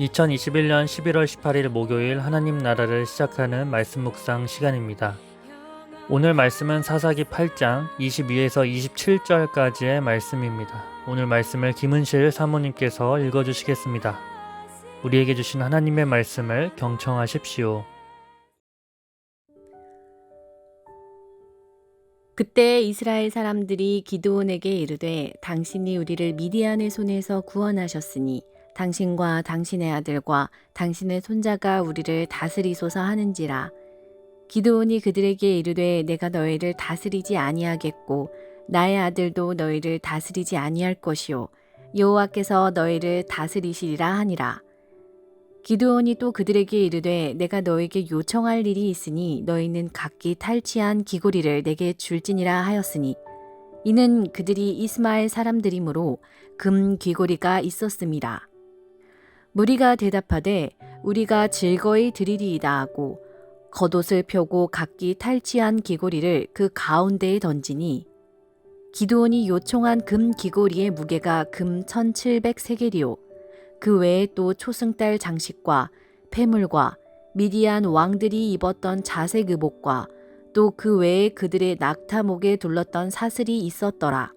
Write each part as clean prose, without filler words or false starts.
2021년 11월 18일 목요일 하나님 나라를 시작하는 말씀 묵상 시간입니다. 오늘 말씀은 사사기 8장 22에서 27절까지의 말씀입니다. 오늘 말씀을 김은실 사모님께서 읽어주시겠습니다. 우리에게 주신 하나님의 말씀을 경청하십시오. 그때 이스라엘 사람들이 기드온에게 이르되 당신이 우리를 미디안의 손에서 구원하셨으니 당신과 당신의 아들과 당신의 손자가 우리를 다스리소서 하는지라. 기드온이 그들에게 이르되 내가 너희를 다스리지 아니하겠고 나의 아들도 너희를 다스리지 아니할 것이요 여호와께서 너희를 다스리시리라 하니라. 기드온이 또 그들에게 이르되 내가 너에게 요청할 일이 있으니 너희는 각기 탈취한 귀고리를 내게 줄지니라 하였으니 이는 그들이 이스마엘 사람들이므로 금 귀고리가 있었습니다. 무리가 대답하되 우리가 즐거이 드리리이다 하고 겉옷을 펴고 각기 탈취한 귀고리를 그 가운데에 던지니 기드온이 요청한 금 귀고리의 무게가 금 1700세겔이요 그 외에 또 초승달 장식과 폐물과 미디안 왕들이 입었던 자색 의복과 또 그 외에 그들의 낙타목에 둘렀던 사슬이 있었더라.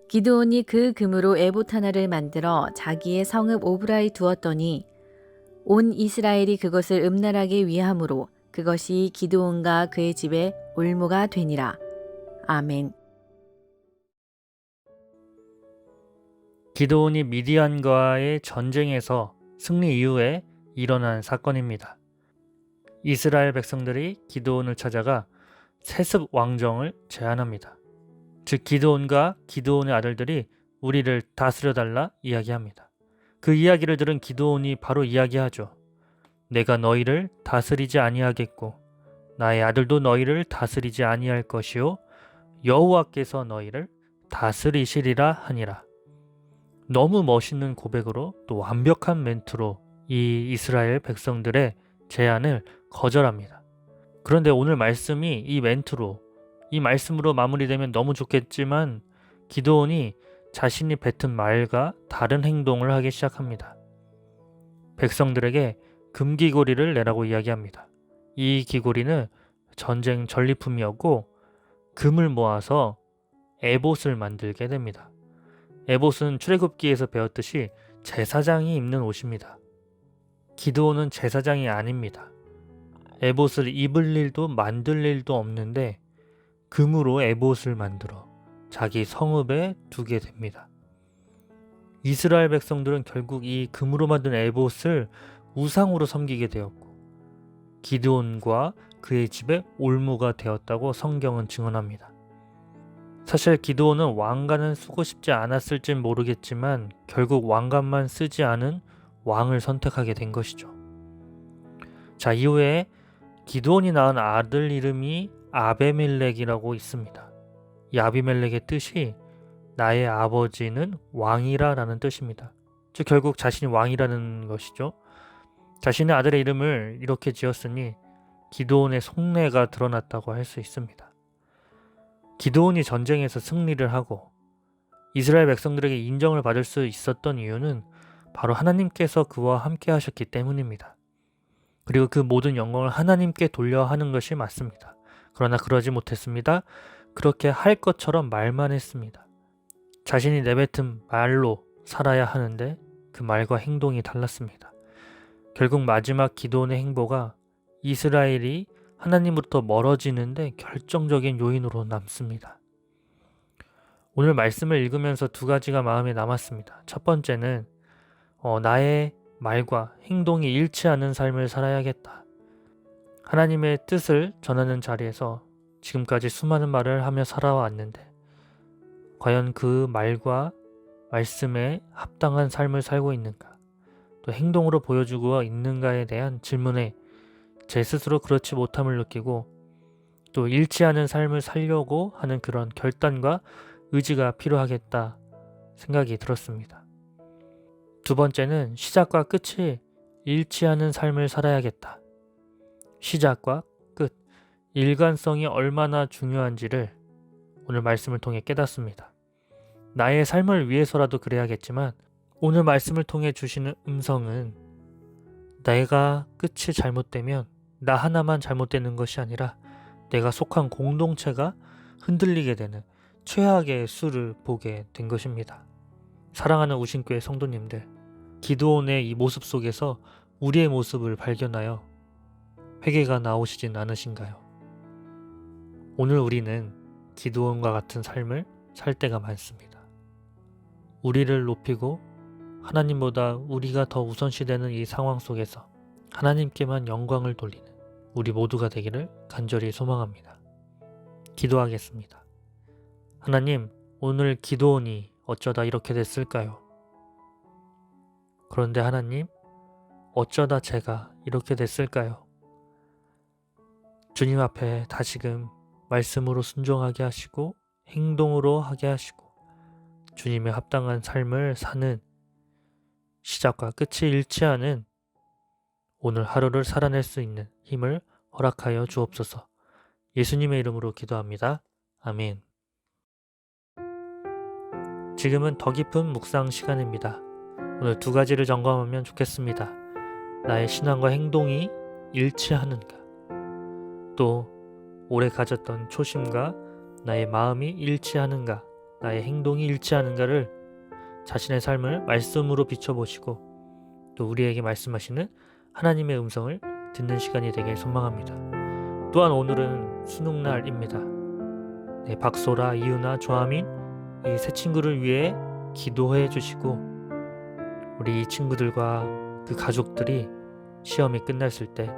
기드온이 그 금으로 에봇 하나를 만들어 자기의 성읍 오브라에 두었더니 온 이스라엘이 그것을 음란하게 위함으로 그것이 기드온과 그의 집에 올무가 되니라. 아멘. 기드온이 미디안과의 전쟁에서 승리 이후에 일어난 사건입니다. 이스라엘 백성들이 기드온을 찾아가 세습 왕정을 제안합니다. 즉 기드온과 기드온의 아들들이 우리를 다스려달라 이야기합니다. 그 이야기를 들은 기드온이 바로 이야기하죠. 내가 너희를 다스리지 아니하겠고 나의 아들도 너희를 다스리지 아니할 것이요 여호와께서 너희를 다스리시리라 하니라. 너무 멋있는 고백으로 또 완벽한 멘트로 이 이스라엘 백성들의 제안을 거절합니다. 그런데 오늘 말씀이 이 멘트로, 이 말씀으로 마무리되면 너무 좋겠지만 기드온이 자신이 뱉은 말과 다른 행동을 하기 시작합니다. 백성들에게 금귀고리를 내라고 이야기합니다. 이 귀고리는 전쟁 전리품이었고 금을 모아서 에봇을 만들게 됩니다. 에봇은 출애굽기에서 배웠듯이 제사장이 입는 옷입니다. 기드온은 제사장이 아닙니다. 에봇을 입을 일도 만들 일도 없는데 금으로 에봇을 만들어 자기 성읍에 두게 됩니다. 이스라엘 백성들은 결국 이 금으로 만든 에봇을 우상으로 섬기게 되었고 기드온과 그의 집에 올무가 되었다고 성경은 증언합니다. 사실 기드온은 왕관은 쓰고 싶지 않았을진 모르겠지만 결국 왕관만 쓰지 않은 왕을 선택하게 된 것이죠. 자, 이후에 기드온이 낳은 아들 이름이 아베멜렉이라고 있습니다. 이 아비멜렉의 뜻이 나의 아버지는 왕이라 라는 뜻입니다. 즉 결국 자신이 왕이라는 것이죠. 자신의 아들의 이름을 이렇게 지었으니 기드온의 속내가 드러났다고 할 수 있습니다. 기드온이 전쟁에서 승리를 하고 이스라엘 백성들에게 인정을 받을 수 있었던 이유는 바로 하나님께서 그와 함께 하셨기 때문입니다. 그리고 그 모든 영광을 하나님께 돌려야 하는 것이 맞습니다. 그러나 그러지 못했습니다. 그렇게 할 것처럼 말만 했습니다. 자신이 내뱉은 말로 살아야 하는데 그 말과 행동이 달랐습니다. 결국 마지막 기드온의 행보가 이스라엘이 하나님으로부터 멀어지는데 결정적인 요인으로 남습니다. 오늘 말씀을 읽으면서 두 가지가 마음에 남았습니다. 첫 번째는 나의 말과 행동이 일치하는 삶을 살아야겠다. 하나님의 뜻을 전하는 자리에서 지금까지 수많은 말을 하며 살아왔는데 과연 그 말과 말씀에 합당한 삶을 살고 있는가? 또 행동으로 보여주고 있는가에 대한 질문에 제 스스로 그렇지 못함을 느끼고 또 일치하는 삶을 살려고 하는 그런 결단과 의지가 필요하겠다 생각이 들었습니다. 두 번째는 시작과 끝이 일치하는 삶을 살아야겠다. 시작과 끝, 일관성이 얼마나 중요한지를 오늘 말씀을 통해 깨닫습니다. 나의 삶을 위해서라도 그래야겠지만 오늘 말씀을 통해 주시는 음성은 내가 끝이 잘못되면 나 하나만 잘못되는 것이 아니라 내가 속한 공동체가 흔들리게 되는 최악의 수를 보게 된 것입니다. 사랑하는 우신교회 성도님들, 기드온의 이 모습 속에서 우리의 모습을 발견하여 회개가 나오시진 않으신가요? 오늘 우리는 기드온과 같은 삶을 살 때가 많습니다. 우리를 높이고 하나님보다 우리가 더 우선시되는 이 상황 속에서 하나님께만 영광을 돌리는 우리 모두가 되기를 간절히 소망합니다. 기도하겠습니다. 하나님, 오늘 기드온이 어쩌다 이렇게 됐을까요? 그런데 하나님, 어쩌다 제가 이렇게 됐을까요? 주님 앞에 다시금 말씀으로 순종하게 하시고 행동으로 하게 하시고 주님의 합당한 삶을 사는 시작과 끝이 잃지 않은 오늘 하루를 살아낼 수 있는 힘을 허락하여 주옵소서. 예수님의 이름으로 기도합니다. 아멘. 지금은 더 깊은 묵상 시간입니다. 오늘 두 가지를 점검하면 좋겠습니다. 나의 신앙과 행동이 일치하는가? 또 오래 가졌던 초심과 나의 마음이 일치하는가? 나의 행동이 일치하는가를 자신의 삶을 말씀으로 비춰보시고 또 우리에게 말씀하시는 하나님의 음성을 듣는 시간이 되길 소망합니다. 또한 오늘은 수능날입니다. 박소라, 이유나, 조아민 이 세 친구를 위해 기도해 주시고 우리 이 친구들과 그 가족들이 시험이 끝났을 때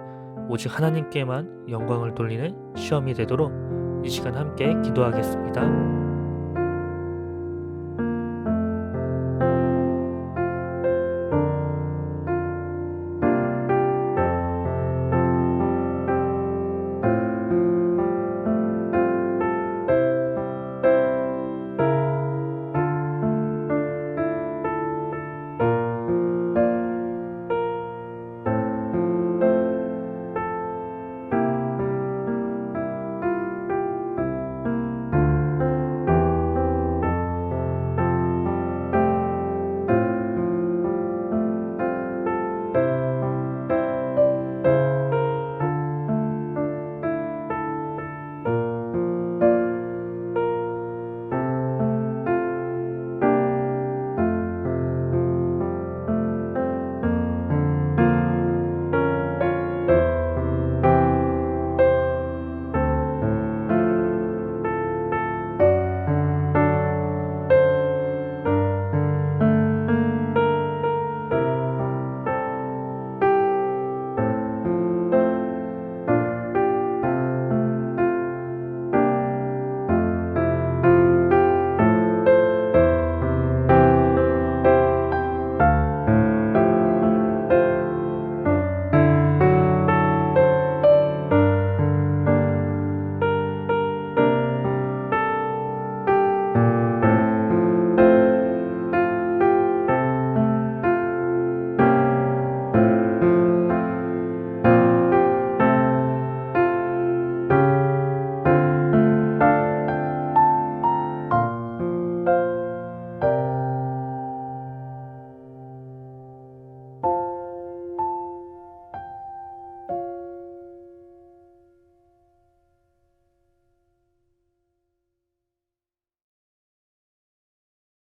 오직 하나님께만 영광을 돌리는 시험이 되도록 이 시간 함께 기도하겠습니다.